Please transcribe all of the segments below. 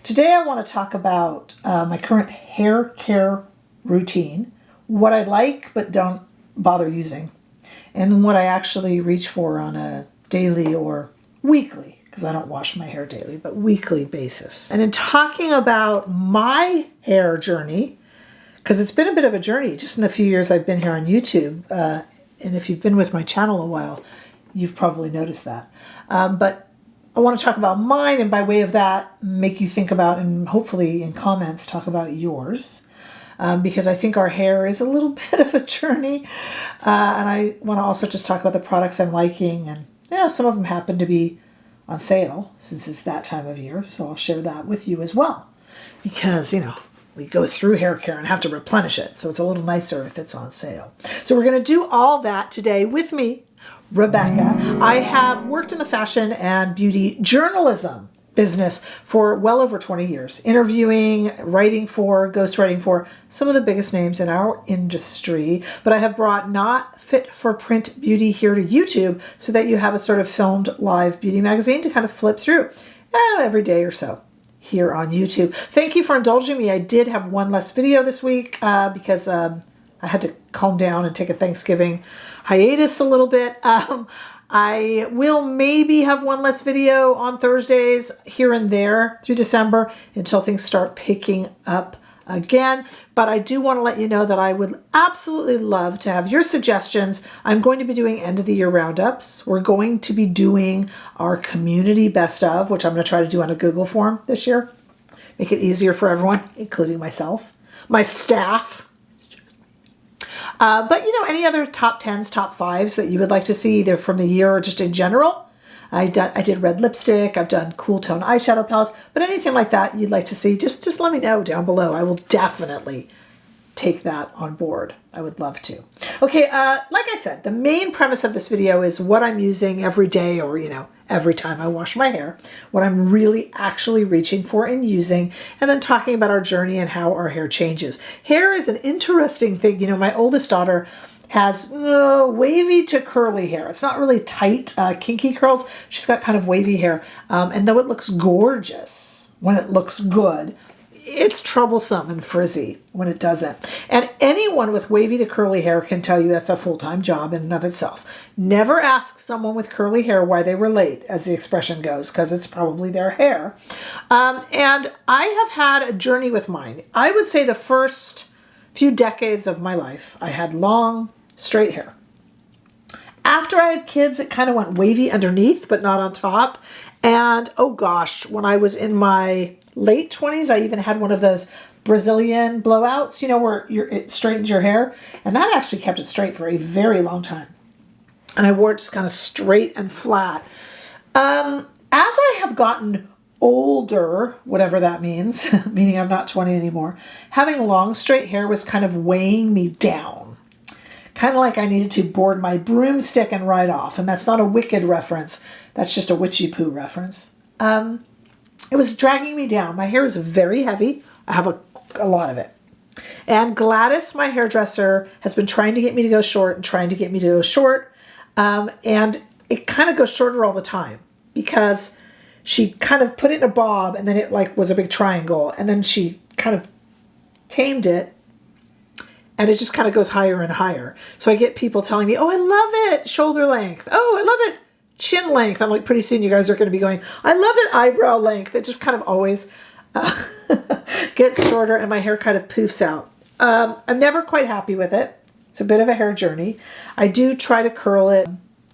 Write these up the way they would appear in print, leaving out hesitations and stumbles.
Today I want to talk about my current hair care routine, what I like but don't bother using, and what I actually reach for on a daily or weekly, because I don't wash my hair daily, but weekly basis. And in talking about my hair journey, because it's been a bit of a journey just in the few years I've been here on YouTube, and if you've been with my channel a while, you've probably noticed that. But I want to talk about mine, and by way of that, make you think about, and hopefully in comments, talk about yours. Because I think our hair is a little bit of a journey. And I want to also just talk about the products I'm liking. And some of them happen to be on sale since it's that time of year. So I'll share that with you as well. Because, we go through hair care and have to replenish it. So it's a little nicer if it's on sale. So we're going to do all that today with me, Rebecca. I have worked in the fashion and beauty journalism business for well over 20 years, interviewing, ghostwriting for some of the biggest names in our industry. But I have brought not fit for print beauty here to YouTube so that you have a sort of filmed live beauty magazine to kind of flip through every day or so here on YouTube. Thank you for indulging me. I did have one less video this week because I had to calm down and take a Thanksgiving hiatus a little bit. I will maybe have one less video on Thursdays here and there through December until things start picking up again. But I do want to let you know that I would absolutely love to have your suggestions. I'm going to be doing end of the year roundups. We're going to be doing our community best of, which I'm going to try to do on a Google form this year. Make it easier for everyone, including myself, my staff. But any other top 10s, top 5s that you would like to see either from the year or just in general. I did red lipstick. I've done cool tone eyeshadow palettes, but anything like that you'd like to see, just let me know down below. I will definitely take that on board. I would love to. Okay, like I said, the main premise of this video is what I'm using every day or, every time I wash my hair, what I'm really actually reaching for and using, and then talking about our journey and how our hair changes. Hair is an interesting thing. My oldest daughter has wavy to curly hair. It's not really tight, kinky curls. She's got kind of wavy hair. And though it looks gorgeous when it looks good, it's troublesome and frizzy when it doesn't. And anyone with wavy to curly hair can tell you that's a full-time job in and of itself. Never ask someone with curly hair why they were late, as the expression goes, because it's probably their hair. And I have had a journey with mine. I would say the first few decades of my life, I had long, straight hair. After I had kids, it kind of went wavy underneath, but not on top. And oh gosh, when I was in my late 20s, I even had one of those Brazilian blowouts, where it straightens your hair. And that actually kept it straight for a very long time. And I wore it just kind of straight and flat. As I have gotten older, whatever that means, meaning I'm not 20 anymore, having long straight hair was kind of weighing me down. Kind of like I needed to board my broomstick and ride off. And that's not a Wicked reference. That's just a witchy poo reference. It was dragging me down. My hair is very heavy. I have a lot of it. And Gladys, my hairdresser, has been trying to get me to go short and trying to get me to go short. And it kind of goes shorter all the time because she kind of put it in a bob and then it was a big triangle. And then she kind of tamed it and it just kind of goes higher and higher. So I get people telling me, oh, I love it, shoulder length. Oh, I love it, chin length. I'm like, pretty soon you guys are going to be going, I love it, eyebrow length. It just kind of always gets shorter and my hair kind of poofs out. I'm never quite happy with it. It's a bit of a hair journey. I do try to curl it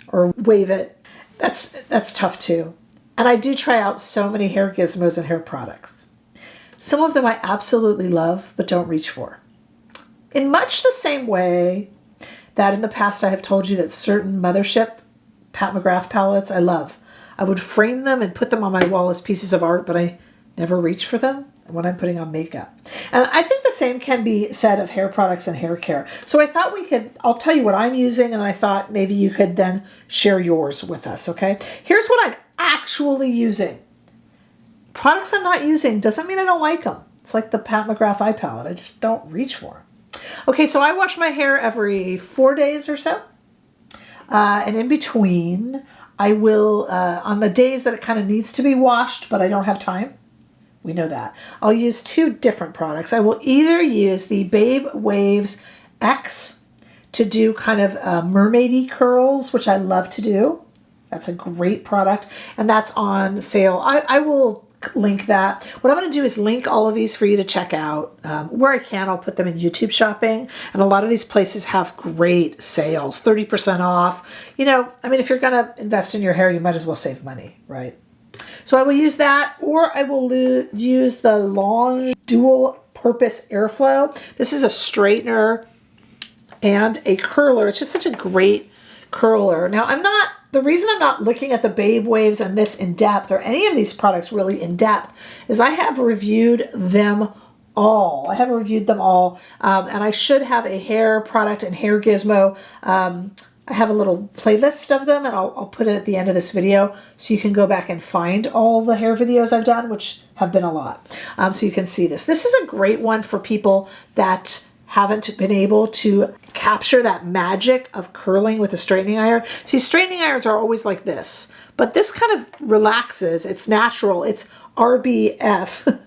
or wave it. That's tough too. And I do try out so many hair gizmos and hair products. Some of them I absolutely love, but don't reach for. In much the same way that in the past I have told you that certain Mothership Pat McGrath palettes I love. I would frame them and put them on my wall as pieces of art, but I never reach for them when I'm putting on makeup. And I think the same can be said of hair products and hair care. So I thought I'll tell you what I'm using, and I thought maybe you could then share yours with us, okay? Here's what I'm actually using. Products I'm not using doesn't mean I don't like them. It's like the Pat McGrath eye palette. I just don't reach for them. Okay, so I wash my hair every 4 days or so. And in between, I will, on the days that it kind of needs to be washed, but I don't have time, We know that. I'll use two different products. I will either use the Babe Waves X to do kind of mermaidy curls, which I love to do. That's a great product, and that's on sale. I will link that. What I'm going to do is link all of these for you to check out. Where I can, I'll put them in YouTube shopping, and a lot of these places have great sales, 30% off. You know, I mean, if you're going to invest in your hair, you might as well save money, right? So I will use that, or I will use the Long Dual Purpose Airflow. This is a straightener and a curler. It's just such a great curler. Now, the reason I'm not looking at the Babe Waves and this in depth, or any of these products really in depth, is I have reviewed them all. I have reviewed them all, and I should have a hair product and hair gizmo. I have a little playlist of them, and I'll put it at the end of this video so you can go back and find all the hair videos I've done, which have been a lot. So you can see this. This is a great one for people that haven't been able to capture that magic of curling with a straightening iron. See, straightening irons are always like this, but this kind of relaxes. It's natural. It's RBF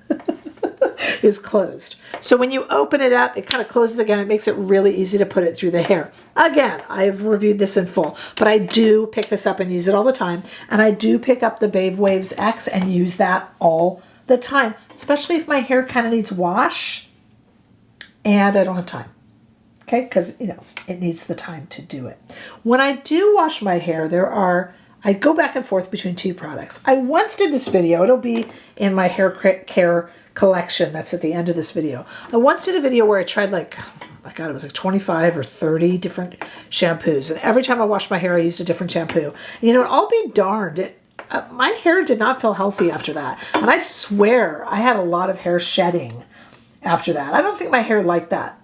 is closed. So when you open it up, it kind of closes again. It makes it really easy to put it through the hair. Again, I've reviewed this in full, but I do pick this up and use it all the time. And I do pick up the Babe Waves X and use that all the time, especially if my hair kind of needs wash and I don't have time. Okay, because, you know, it needs the time to do it. When I do wash my hair, I go back and forth between two products. I once did this video. It'll be in my hair care collection that's at the end of this video. I once did a video where I tried like, oh my God, it was like 25 or 30 different shampoos. And every time I washed my hair, I used a different shampoo. You know, I'll be darned. My hair did not feel healthy after that. And I swear I had a lot of hair shedding after that. I don't think my hair liked that.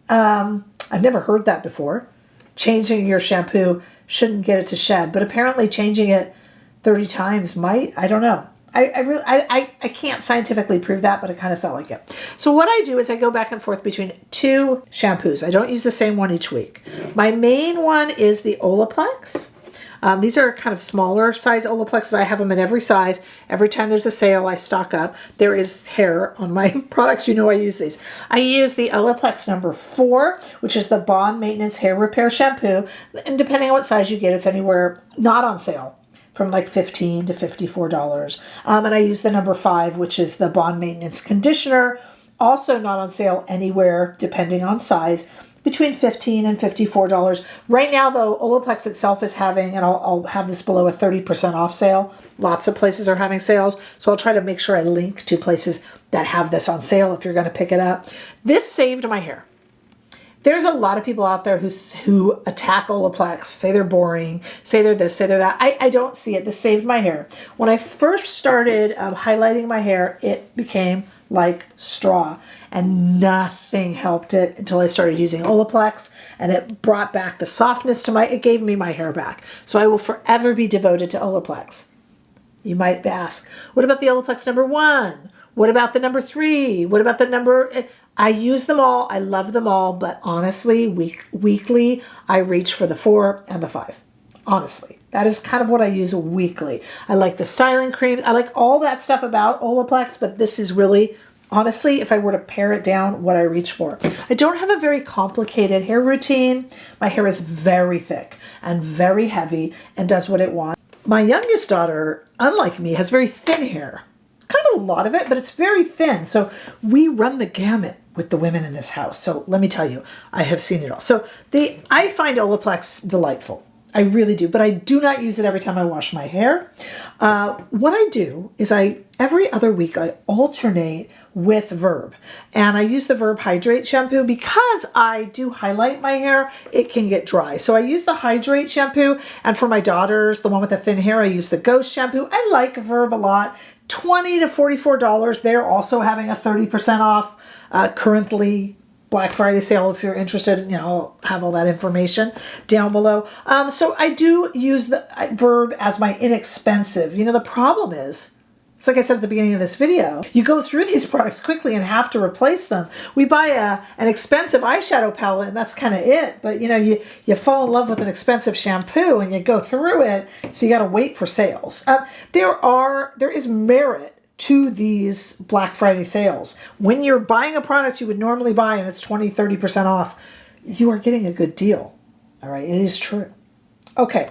I've never heard that before. Changing your shampoo shouldn't get it to shed, but apparently changing it 30 times might. I don't know. I can't scientifically prove that, but it kind of felt like it. So what I do is I go back and forth between two shampoos. I don't use the same one each week. My main one is the Olaplex. These are kind of smaller size Olaplexes. I have them in every size. Every time there's a sale, I stock up. There is hair on my products. You know I use these. I use the Olaplex number 4, which is the Bond Maintenance Hair Repair Shampoo. And depending on what size you get, it's anywhere not on sale from like $15 to $54. And I use the number 5, which is the Bond Maintenance Conditioner. Also not on sale anywhere, depending on size, between $15 and $54. Right now, though, Olaplex itself is having, and I'll have this below, a 30% off sale. Lots of places are having sales, so I'll try to make sure I link to places that have this on sale if you're going to pick it up. This saved my hair. There's a lot of people out there who attack Olaplex, say they're boring, say they're this, say they're that. I don't see it. This saved my hair. When I first started highlighting my hair, it became like straw, and nothing helped it until I started using Olaplex, and it brought back the softness to it gave me my hair back. So I will forever be devoted to Olaplex. You might ask, what about the Olaplex number 1? What about the number 3? What about the number? I use them all. I love them all, but honestly, weekly, I reach for the 4 and the 5. Honestly, that is kind of what I use weekly. I like the styling cream. I like all that stuff about Olaplex, but this is really, honestly, if I were to pare it down, what I reach for. I don't have a very complicated hair routine. My hair is very thick and very heavy and does what it wants. My youngest daughter, unlike me, has very thin hair. Kind of a lot of it, but it's very thin. So we run the gamut with the women in this house. So let me tell you, I have seen it all. So I find Olaplex delightful. I really do, but I do not use it every time I wash my hair. What I do is every other week I alternate with Verb, and I use the Verb Hydrate shampoo because I do highlight my hair. It can get dry, so I use the Hydrate shampoo, and for my daughters, the one with the thin hair, I use the Ghost shampoo. I like Verb a lot. $20 to $44. They're also having a 30% off currently. Black Friday sale if you're interested. You know, I'll have all that information down below. So I do use the Verb as my inexpensive. You know, the problem is, it's like I said at the beginning of this video, you go through these products quickly and have to replace them. We buy an expensive eyeshadow palette and that's kind of it. But you know, you fall in love with an expensive shampoo and you go through it, so you got to wait for sales. There is merit to these Black Friday sales. When you're buying a product you would normally buy and it's 20, 30% off, you are getting a good deal. All right, it is true. Okay,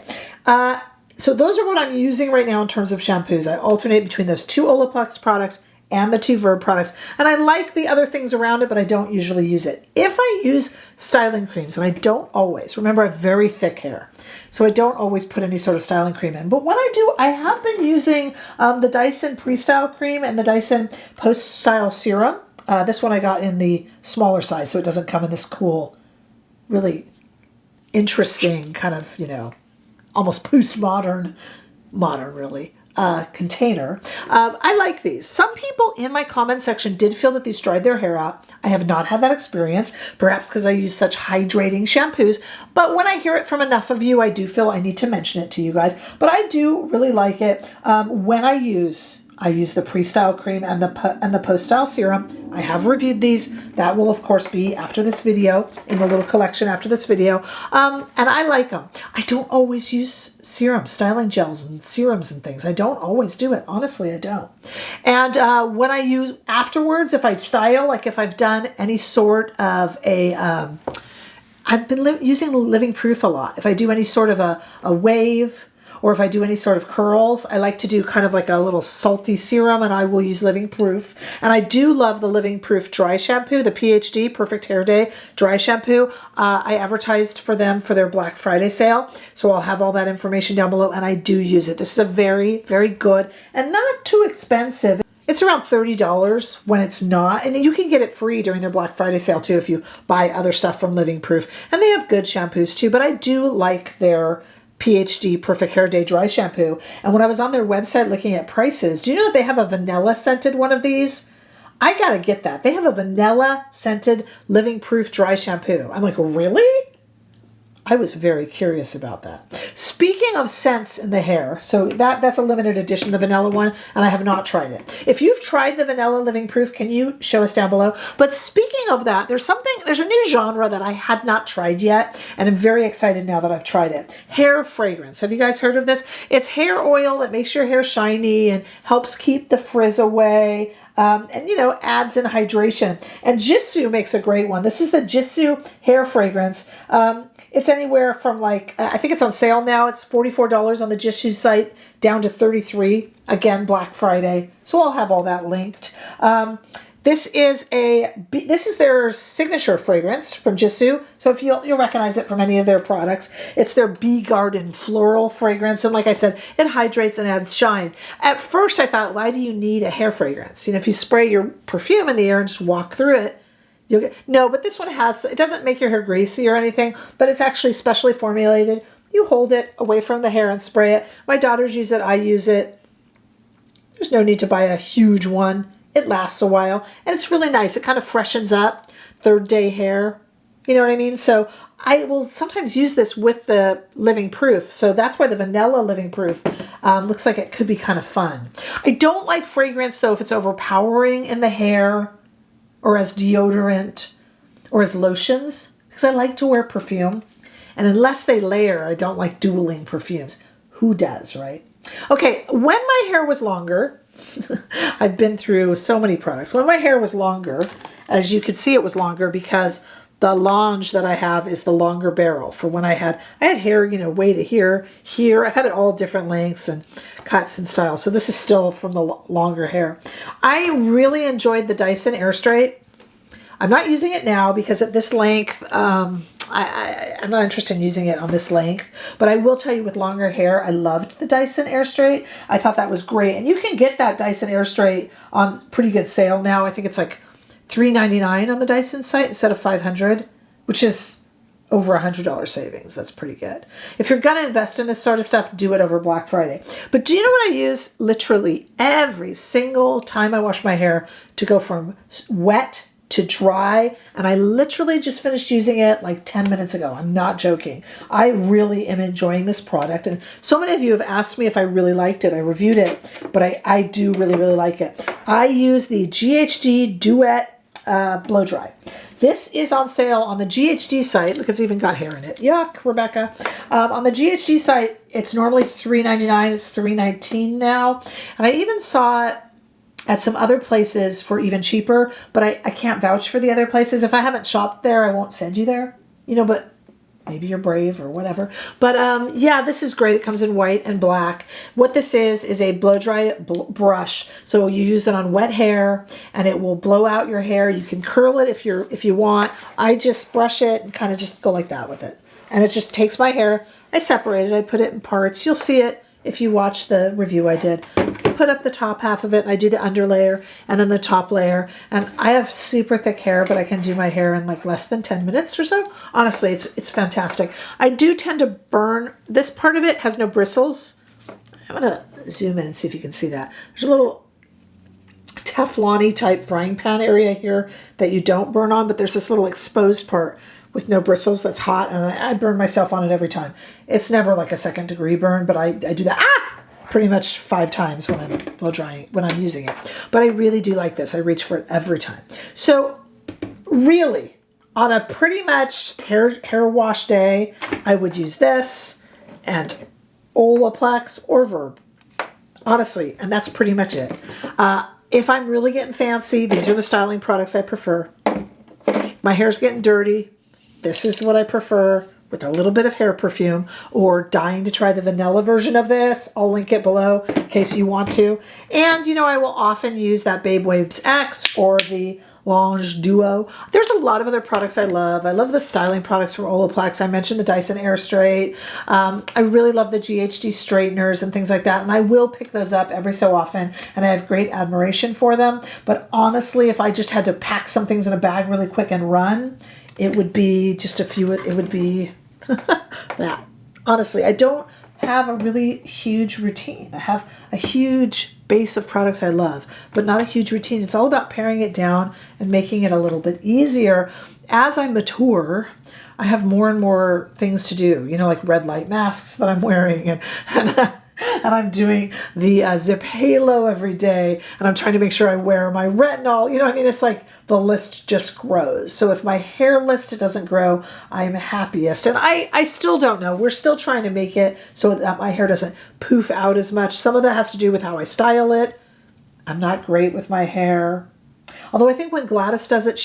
so those are what I'm using right now in terms of shampoos. I alternate between those 2 Olaplex products and the 2 Verb products. And I like the other things around it, but I don't usually use it. If I use styling creams, and I don't always, remember I have very thick hair, so I don't always put any sort of styling cream in. But when I do, I have been using the Dyson Pre-Style Cream and the Dyson Post-Style Serum. This one I got in the smaller size, so it doesn't come in this cool, really interesting kind of, you know, almost postmodern, modern really, container. I like these. Some people in my comment section did feel that these dried their hair out. I have not had that experience, perhaps because I use such hydrating shampoos, but when I hear it from enough of you, I do feel I need to mention it to you guys. But I do really like it when I use the Pre-Style Cream and the Post-Style Serum. I have reviewed these. That will, of course, be after this video, in the little collection after this video. And I like them. I don't always use serums, styling gels and serums and things. I don't always do it. Honestly, I don't. And when I use afterwards, if I style, like if I've done any sort of a... I've been using Living Proof a lot. If I do any sort of a wave, or if I do any sort of curls, I like to do kind of like a little salty serum, and I will use Living Proof. And I do love the Living Proof dry shampoo, the PhD Perfect Hair Day dry shampoo. I advertised for them for their Black Friday sale, so I'll have all that information down below, and I do use it. This is a very, very good and not too expensive. It's around $30 when it's not, and then you can get it free during their Black Friday sale too if you buy other stuff from Living Proof. And they have good shampoos too, but I do like their PhD Perfect Hair Day Dry Shampoo. And when I was on their website looking at prices, do you know that they have a vanilla scented one of these? I gotta get that. They have a vanilla scented Living Proof Dry Shampoo. I'm like, really? I was very curious about that. Speaking of scents in the hair, so that's a limited edition, the vanilla one, and I have not tried it. If you've tried the vanilla Living Proof, can you show us down below? But speaking of that, there's a new genre that I had not tried yet, and I'm very excited now that I've tried it. Hair fragrance. Have you guys heard of this? It's hair oil that makes your hair shiny and helps keep the frizz away. And, you know, adds in hydration. And Gisou makes a great one. This is the Gisou hair fragrance. It's anywhere from like, I think it's on sale now. It's $44 on the Gisou site, down to $33. Again, Black Friday. So I'll have all that linked. This is their signature fragrance from Gisou. So if you'll recognize it from any of their products. It's their Bee Garden floral fragrance. And like I said, it hydrates and adds shine. At first I thought, why do you need a hair fragrance? You know, if you spray your perfume in the air and just walk through it, you'll get... No, but this one it doesn't make your hair greasy or anything, but it's actually specially formulated. You hold it away from the hair and spray it. My daughters use it. I use it. There's no need to buy a huge one. It lasts a while, and it's really nice. It kind of freshens up third day hair. You know what I mean? So I will sometimes use this with the Living Proof. So that's why the vanilla Living Proof looks like it could be kind of fun. I don't like fragrance, though, if it's overpowering in the hair or as deodorant or as lotions, because I like to wear perfume. And unless they layer, I don't like dueling perfumes. Who does, right? Okay, when my hair was longer... I've been through so many products. When my hair was longer, as you could see, it was longer because the longe that I have is the longer barrel for when I had hair, you know, way to here. I've had it all different lengths and cuts and styles. So this is still from the longer hair. I really enjoyed the Dyson Air Strait. I'm not using it now because at this length, I'm not interested in using it on this length, but I will tell you with longer hair, I loved the Dyson Air Strait. I thought that was great. And you can get that Dyson Air Strait on pretty good sale now. I think it's like $3.99 on the Dyson site instead of $500, which is over $100 savings. That's pretty good. If you're going to invest in this sort of stuff, do it over Black Friday. But do you know what I use literally every single time I wash my hair to go from wet to dry, and I literally just finished using it like 10 minutes ago. I'm not joking. I really am enjoying this product, and so many of you have asked me if I really liked it. I reviewed it, but I do really, really like it. I use the GHD Duet Blowdry. This is on sale on the GHD site. Look, it's even got hair in it. Yuck, Rebecca. On the GHD site, it's normally $3.99. It's $3.19 now, and I even saw it at some other places for even cheaper, but I can't vouch for the other places. If I haven't shopped there, I won't send you there, you know, but maybe you're brave or whatever. But yeah, this is great. It comes in white and black. What this is a blow dry brush. So you use it on wet hair and it will blow out your hair. You can curl it if you want. I just brush it and kind of just go like that with it. And it just takes my hair. I separate it. I put it in parts. You'll see it if you watch the review I did. I put up the top half of it and I do the under layer and then the top layer. And I have super thick hair, but I can do my hair in like less than 10 minutes or so. Honestly, it's fantastic. I do tend to burn. This part of it has no bristles. I'm going to zoom in and see if you can see that. There's a little Teflon-y type frying pan area here that you don't burn on, but there's this little exposed part with no bristles that's hot, and I burn myself on it every time. It's never like a 2nd degree burn, but I do that pretty much 5 times when I'm blow drying, when I'm using it. But I really do like this. I reach for it every time. So really, on a pretty much hair wash day, I would use this and Olaplex or Verb. Honestly, and that's pretty much it. If I'm really getting fancy, these are the styling products I prefer. My hair's getting dirty. This is what I prefer with a little bit of hair perfume, or dying to try the vanilla version of this. I'll link it below in case you want to. And, you know, I will often use that Babe Waves X or the Lange Duo. There's a lot of other products I love. I love the styling products from Olaplex. I mentioned the Dyson Air Strait. I really love the GHD straighteners and things like that. And I will pick those up every so often. And I have great admiration for them. But honestly, if I just had to pack some things in a bag really quick and run, it would be just a few, it would be that. Honestly, I don't have a really huge routine. I have a huge base of products I love, but not a huge routine. It's all about paring it down and making it a little bit easier. As I mature, I have more and more things to do, you know, like red light masks that I'm wearing, and I'm doing the Zip Halo every day, and I'm trying to make sure I wear my retinol. You know, I mean, it's like the list just grows. So if my hair list doesn't grow, I'm happiest. And I still don't know. We're still trying to make it so that my hair doesn't poof out as much. Some of that has to do with how I style it. I'm not great with my hair. Although I think when Gladys does it,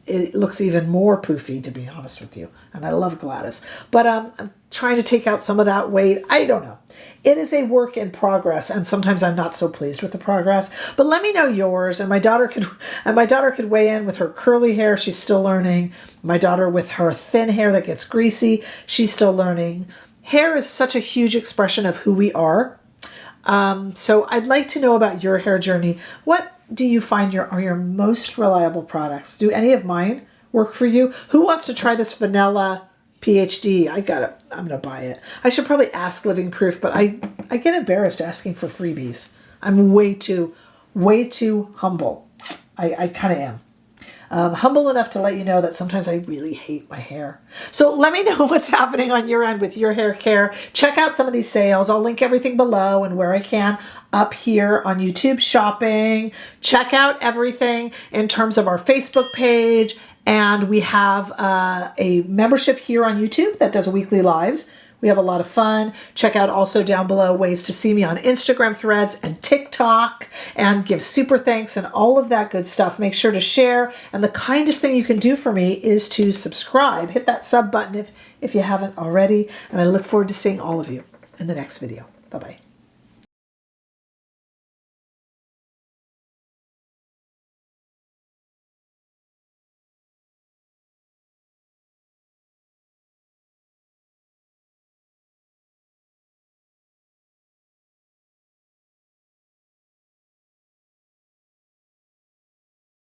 it looks even more poofy, to be honest with you. And I love Gladys. But I'm trying to take out some of that weight. I don't know. It is a work in progress, and sometimes I'm not so pleased with the progress. But let me know yours. And my daughter could weigh in with her curly hair. She's still learning. My daughter with her thin hair that gets greasy. She's still learning. Hair is such a huge expression of who we are. So I'd like to know about your hair journey. What do you find are your most reliable products? Do any of mine work for you? Who wants to try this vanilla PhD? I'm going to buy it. I should probably ask Living Proof, but I get embarrassed asking for freebies. I'm way too humble. I kind of am. Humble enough to let you know that sometimes I really hate my hair. So let me know what's happening on your end with your hair care. Check out some of these sales. I'll link everything below and where I can up here on YouTube Shopping. Check out everything in terms of our Facebook page. And we have a membership here on YouTube that does weekly lives. We have a lot of fun. Check out also down below ways to see me on Instagram, Threads, and TikTok, and give super thanks and all of that good stuff. Make sure to share. And the kindest thing you can do for me is to subscribe. Hit that sub button if you haven't already. And I look forward to seeing all of you in the next video. Bye-bye.